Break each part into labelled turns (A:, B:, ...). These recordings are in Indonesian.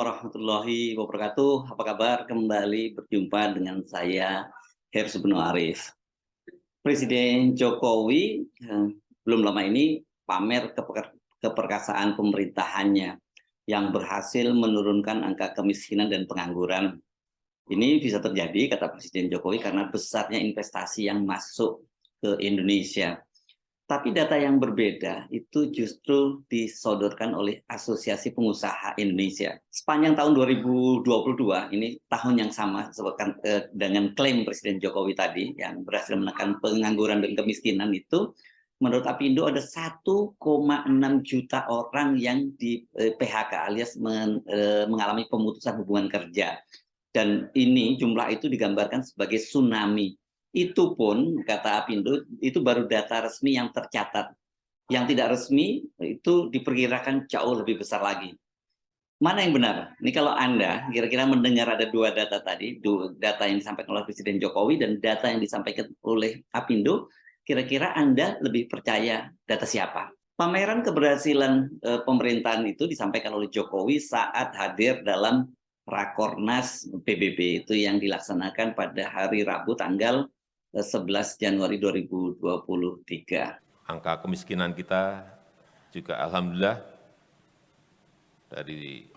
A: warahmatullahi wabarakatuh. Apa kabar? Kembali berjumpa dengan saya, Hersy Benu Arif. Presiden Jokowi belum lama ini pamer keperkasaan pemerintahannya yang berhasil menurunkan angka kemiskinan dan pengangguran. Ini bisa terjadi, kata Presiden Jokowi, karena besarnya investasi yang masuk ke Indonesia. Tapi data yang berbeda itu justru disodorkan oleh Asosiasi Pengusaha Indonesia. Sepanjang tahun 2022, ini tahun yang sama dengan klaim Presiden Jokowi tadi, yang berhasil menekan pengangguran dan kemiskinan itu, menurut Apindo ada 1,6 juta orang yang di PHK alias mengalami pemutusan hubungan kerja. Dan ini jumlah itu digambarkan sebagai tsunami. Itu pun, kata Apindo, itu baru data resmi yang tercatat. Yang tidak resmi itu diperkirakan jauh lebih besar lagi. Mana yang benar? Ini kalau Anda kira-kira mendengar ada dua data tadi, data yang disampaikan oleh Presiden Jokowi dan data yang disampaikan oleh Apindo, kira-kira Anda lebih percaya data siapa? Pameran keberhasilan pemerintahan itu disampaikan oleh Jokowi saat hadir dalam Rakornas PBB itu yang dilaksanakan pada hari Rabu tanggal 11 Januari 2023.
B: Angka kemiskinan kita juga alhamdulillah dari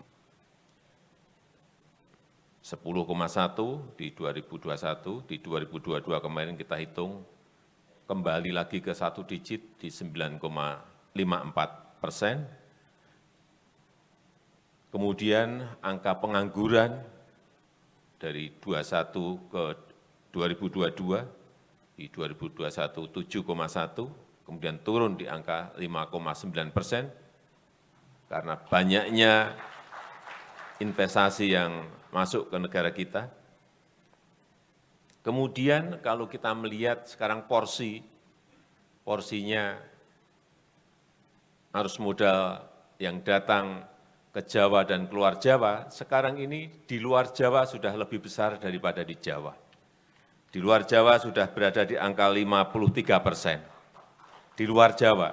B: 10,1 di 2021, di 2022 kemarin kita hitung kembali lagi ke satu digit di 9,54%. Kemudian angka pengangguran dari 21 ke 2022, di 2021 7,1, kemudian turun di angka 5,9%, karena banyaknya investasi yang masuk ke negara kita. Kemudian kalau kita melihat sekarang porsinya arus modal yang datang ke Jawa dan keluar Jawa, sekarang ini di luar Jawa sudah lebih besar daripada di Jawa. Di luar Jawa sudah berada di angka 53%. Di luar Jawa,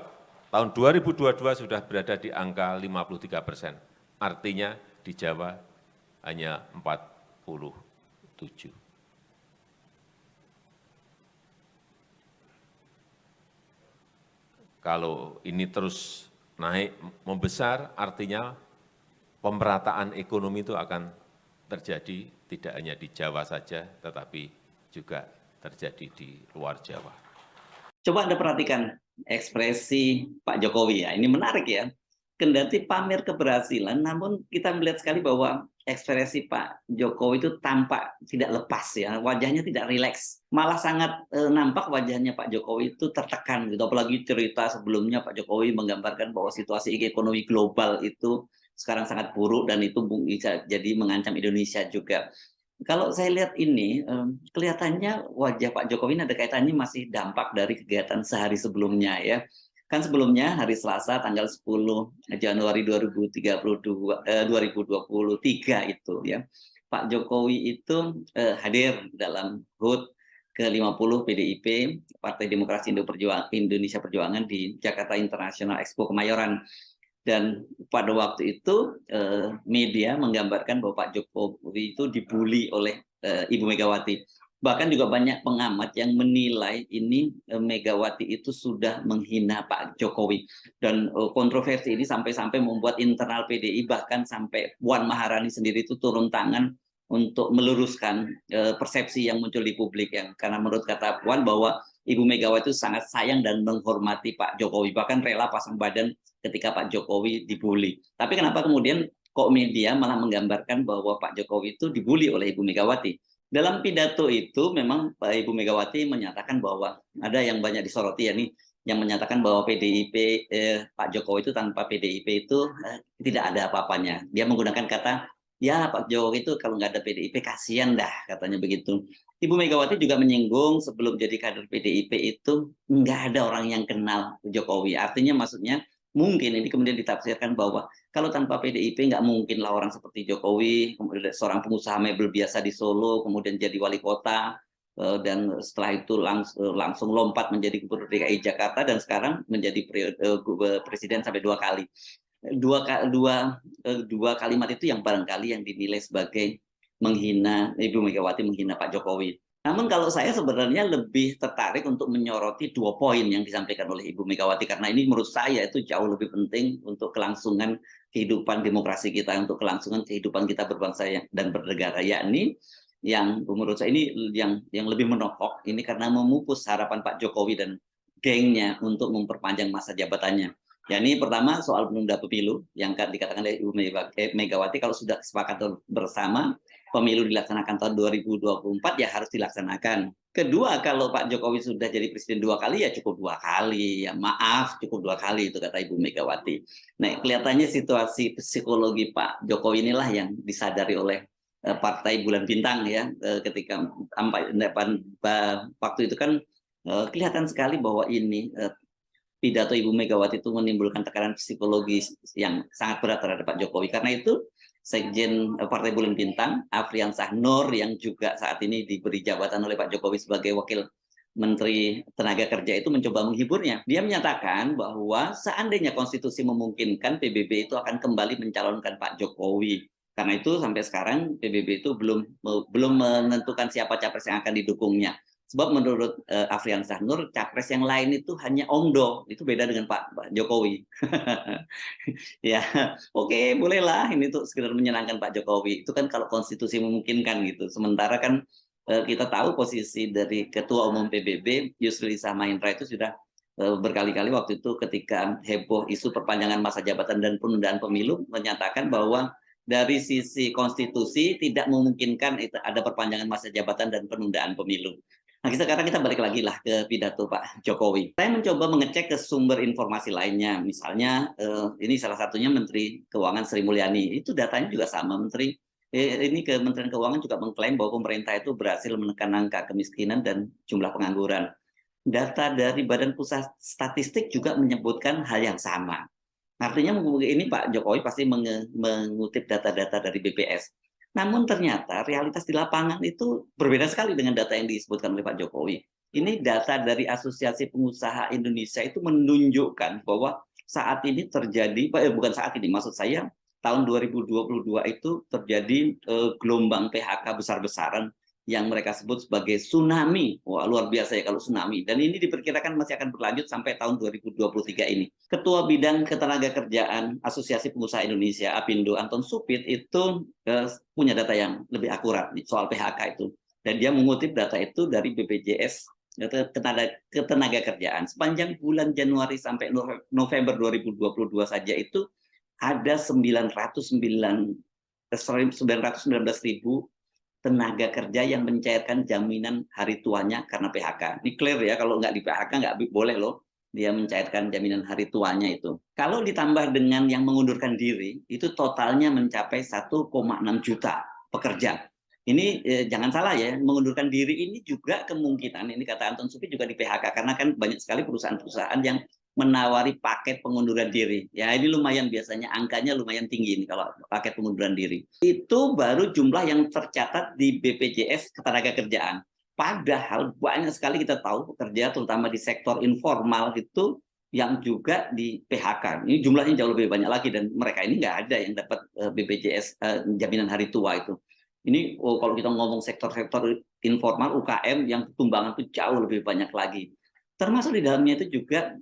B: tahun 2022 sudah berada di angka 53%. Artinya di Jawa hanya 47. Kalau ini terus naik membesar, artinya pemerataan ekonomi itu akan terjadi tidak hanya di Jawa saja, tetapi juga terjadi di luar Jawa.
A: Coba Anda perhatikan ekspresi Pak Jokowi ya, ini menarik ya. Kendati pamer keberhasilan, namun kita melihat sekali bahwa ekspresi Pak Jokowi itu tampak tidak lepas ya, wajahnya tidak rileks. Malah sangat nampak wajahnya Pak Jokowi itu tertekan gitu. Apalagi cerita sebelumnya Pak Jokowi menggambarkan bahwa situasi ekonomi global itu sekarang sangat buruk dan itu bisa jadi mengancam Indonesia juga. Kalau saya lihat ini, kelihatannya wajah Pak Jokowi ini ada kaitannya masih dampak dari kegiatan sehari sebelumnya ya. Kan sebelumnya hari Selasa tanggal 10 Januari 2023 itu ya, Pak Jokowi itu hadir dalam HUT ke-50 PDIP, Partai Demokrasi Indonesia Perjuangan di Jakarta International Expo Kemayoran. Dan pada waktu itu media menggambarkan bahwa Pak Jokowi itu dibully oleh Ibu Megawati. Bahkan juga banyak pengamat yang menilai ini Megawati itu sudah menghina Pak Jokowi. Dan kontroversi ini sampai-sampai membuat internal PDI bahkan sampai Puan Maharani sendiri itu turun tangan untuk meluruskan persepsi yang muncul di publik. Karena menurut kata Puan bahwa Ibu Megawati itu sangat sayang dan menghormati Pak Jokowi. Bahkan rela pasang badan ketika Pak Jokowi dibully. Tapi kenapa kemudian kok media malah menggambarkan bahwa Pak Jokowi itu dibully oleh Ibu Megawati? Dalam pidato itu memang Ibu Megawati menyatakan bahwa ada yang banyak disoroti ya nih, yang menyatakan bahwa PDIP Pak Jokowi itu tanpa PDIP itu tidak ada apa-apanya. Dia menggunakan kata, ya Pak Jokowi itu kalau nggak ada PDIP kasihan dah, katanya begitu. Ibu Megawati juga menyinggung sebelum jadi kader PDIP itu nggak ada orang yang kenal Jokowi. Artinya maksudnya mungkin ini kemudian ditafsirkan bahwa kalau tanpa PDIP nggak mungkin lah orang seperti Jokowi, kemudian seorang pengusaha mebel biasa di Solo, kemudian jadi wali kota, dan setelah itu langsung lompat menjadi gubernur DKI Jakarta dan sekarang menjadi presiden sampai 2 kali. dua kalimat itu yang barangkali yang dinilai sebagai menghina Ibu Megawati, menghina Pak Jokowi. Namun kalau saya sebenarnya lebih tertarik untuk menyoroti 2 poin yang disampaikan oleh Ibu Megawati, karena ini menurut saya itu jauh lebih penting untuk kelangsungan kehidupan demokrasi kita, untuk kelangsungan kehidupan kita berbangsa dan bernegara, yakni yang menurut saya ini yang lebih menohok ini karena memupus harapan Pak Jokowi dan gengnya untuk memperpanjang masa jabatannya. Ya, ini pertama soal penunda pemilu yang dikatakan oleh Ibu Megawati, kalau sudah kesepakatan bersama pemilu dilaksanakan tahun 2024 ya harus dilaksanakan. Kedua, kalau Pak Jokowi sudah jadi presiden 2 kali ya cukup 2 kali, ya maaf cukup 2 kali, itu kata Ibu Megawati. Nah, kelihatannya situasi psikologi Pak Jokowi inilah yang disadari oleh Partai Bulan Bintang ya, ketika waktu itu kan kelihatan sekali bahwa ini pidato Ibu Megawati itu menimbulkan tekanan psikologis yang sangat berat terhadap Pak Jokowi. Karena itu Sekjen Partai Bulan Bintang, Afriansah Nur, yang juga saat ini diberi jabatan oleh Pak Jokowi sebagai Wakil Menteri Tenaga Kerja, itu mencoba menghiburnya. Dia menyatakan bahwa seandainya konstitusi memungkinkan, PBB itu akan kembali mencalonkan Pak Jokowi. Karena itu sampai sekarang PBB itu belum menentukan siapa capres yang akan didukungnya. Sebab menurut Afriansah Nur, capres yang lain itu hanya omdo, itu beda dengan Pak Jokowi. Ya, oke, bolehlah ini tuh sekedar menyenangkan Pak Jokowi. Itu kan kalau konstitusi memungkinkan gitu. Sementara kan kita tahu posisi dari Ketua Umum PBB, Yusril Iza Mahendra, itu sudah berkali-kali waktu itu ketika heboh isu perpanjangan masa jabatan dan penundaan pemilu, menyatakan bahwa dari sisi konstitusi tidak memungkinkan itu ada perpanjangan masa jabatan dan penundaan pemilu. Nah, sekarang kita balik lagi lah ke pidato Pak Jokowi. Saya mencoba mengecek ke sumber informasi lainnya. Misalnya, ini salah satunya Menteri Keuangan Sri Mulyani. Itu datanya juga sama. Ini Kementerian Keuangan juga mengklaim bahwa pemerintah itu berhasil menekan angka kemiskinan dan jumlah pengangguran. Data dari Badan Pusat Statistik juga menyebutkan hal yang sama. Artinya ini Pak Jokowi pasti mengutip data-data dari BPS. Namun ternyata realitas di lapangan itu berbeda sekali dengan data yang disebutkan oleh Pak Jokowi. Ini data dari Asosiasi Pengusaha Indonesia itu menunjukkan bahwa saat ini terjadi, bukan saat ini, maksud saya tahun 2022 itu terjadi gelombang PHK besar-besaran yang mereka sebut sebagai tsunami. Wah, luar biasa ya kalau tsunami. Dan ini diperkirakan masih akan berlanjut sampai tahun 2023 ini. Ketua Bidang Ketenagakerjaan Asosiasi Pengusaha Indonesia, Apindo, Anton Supit, itu punya data yang lebih akurat soal PHK itu. Dan dia mengutip data itu dari BPJS Ketenagakerjaan. Sepanjang bulan Januari sampai November 2022 saja itu ada 919.000 tenaga kerja yang mencairkan jaminan hari tuanya karena PHK. Ini clear ya, kalau nggak di PHK nggak boleh loh dia mencairkan jaminan hari tuanya itu. Kalau ditambah dengan yang mengundurkan diri, itu totalnya mencapai 1,6 juta pekerja. Ini jangan salah ya, mengundurkan diri ini juga kemungkinan, ini kata Anton Supit, juga di PHK, karena kan banyak sekali perusahaan-perusahaan yang menawari paket pengunduran diri. Ya, ini lumayan, biasanya angkanya lumayan tinggi ini kalau paket pengunduran diri. Itu baru jumlah yang tercatat di BPJS Ketenagakerjaan. Padahal banyak sekali kita tahu pekerja terutama di sektor informal itu yang juga di PHK. Ini jumlahnya jauh lebih banyak lagi dan mereka ini nggak ada yang dapat BPJS jaminan hari tua itu. Ini kalau kita ngomong sektor-sektor informal UKM yang tumbangan itu jauh lebih banyak lagi. Termasuk di dalamnya itu juga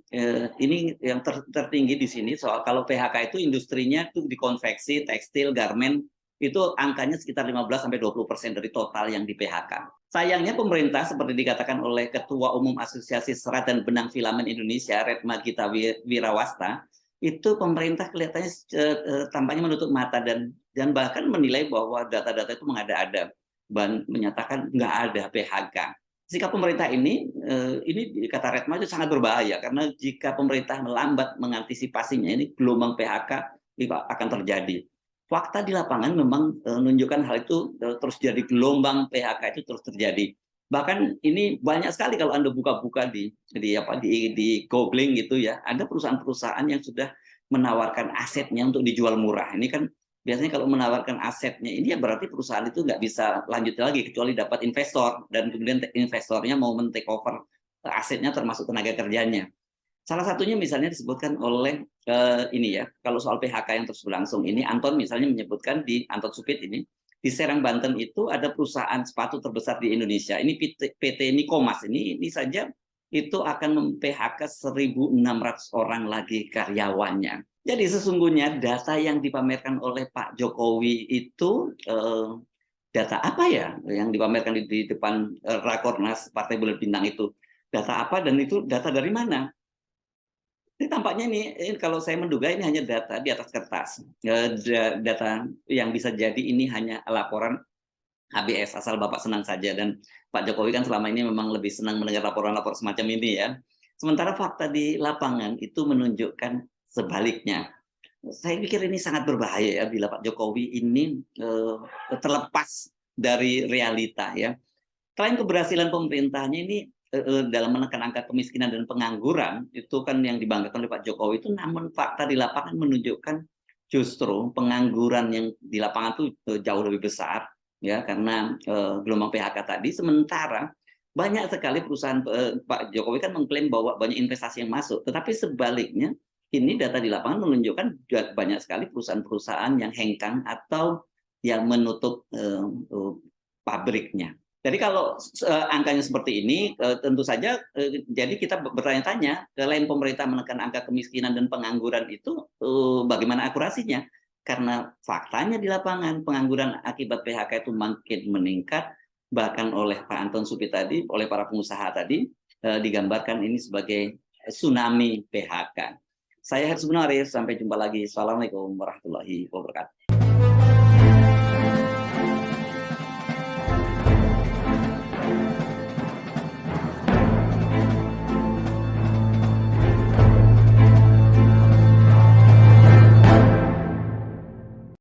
A: ini yang tertinggi di sini soal kalau PHK itu industrinya itu di konveksi, tekstil, garmen, itu angkanya sekitar 15-20% dari total yang di PHK. Sayangnya pemerintah seperti dikatakan oleh Ketua Umum Asosiasi Serat dan Benang Filamen Indonesia, Retma Gita Wirawasta, itu pemerintah kelihatannya tampaknya menutup mata dan bahkan menilai bahwa data-data itu mengada-ada, menyatakan nggak ada PHK. Sikap pemerintah ini kata Retma itu sangat berbahaya karena jika pemerintah melambat mengantisipasinya, ini gelombang PHK akan terjadi. Fakta di lapangan memang menunjukkan hal itu terus jadi, gelombang PHK itu terus terjadi. Bahkan ini banyak sekali kalau Anda buka-buka di googling gitu ya, ada perusahaan-perusahaan yang sudah menawarkan asetnya untuk dijual murah. Ini kan biasanya kalau menawarkan asetnya ini ya berarti perusahaan itu nggak bisa lanjut lagi kecuali dapat investor dan kemudian investornya mau men-take over asetnya termasuk tenaga kerjanya. Salah satunya misalnya disebutkan oleh ini ya, kalau soal PHK yang terus berlangsung ini, Anton misalnya menyebutkan di Anton Supit ini, di Serang Banten itu ada perusahaan sepatu terbesar di Indonesia. Ini PT Nikomas ini saja itu akan mem-PHK 1.600 orang lagi karyawannya. Jadi sesungguhnya data yang dipamerkan oleh Pak Jokowi itu data apa ya yang dipamerkan di depan Rakornas Partai Bulan Bintang itu? Data apa dan itu data dari mana? Ini tampaknya ini kalau saya menduga ini hanya data di atas kertas. Data yang bisa jadi ini hanya laporan HBS asal Bapak senang saja, dan Pak Jokowi kan selama ini memang lebih senang mendengar laporan-laporan semacam ini ya. Sementara fakta di lapangan itu menunjukkan sebaliknya. Saya pikir ini sangat berbahaya ya bila Pak Jokowi ini terlepas dari realita ya. Selain keberhasilan pemerintahnya ini dalam menekan angka kemiskinan dan pengangguran, itu kan yang dibanggakan oleh Pak Jokowi itu, namun fakta di lapangan menunjukkan justru pengangguran yang di lapangan itu jauh lebih besar ya, karena gelombang PHK tadi. Sementara banyak sekali perusahaan, Pak Jokowi kan mengklaim bahwa banyak investasi yang masuk, tetapi sebaliknya ini data di lapangan menunjukkan banyak sekali perusahaan-perusahaan yang hengkang atau yang menutup pabriknya. Jadi kalau angkanya seperti ini, tentu saja jadi kita bertanya-tanya, selain pemerintah menekan angka kemiskinan dan pengangguran itu bagaimana akurasinya? Karena faktanya di lapangan pengangguran akibat PHK itu makin meningkat, bahkan oleh Pak Anton Supit tadi, oleh para pengusaha tadi digambarkan ini sebagai tsunami PHK. Saya Hersubun Arif, sampai jumpa lagi. Assalamualaikum warahmatullahi wabarakatuh.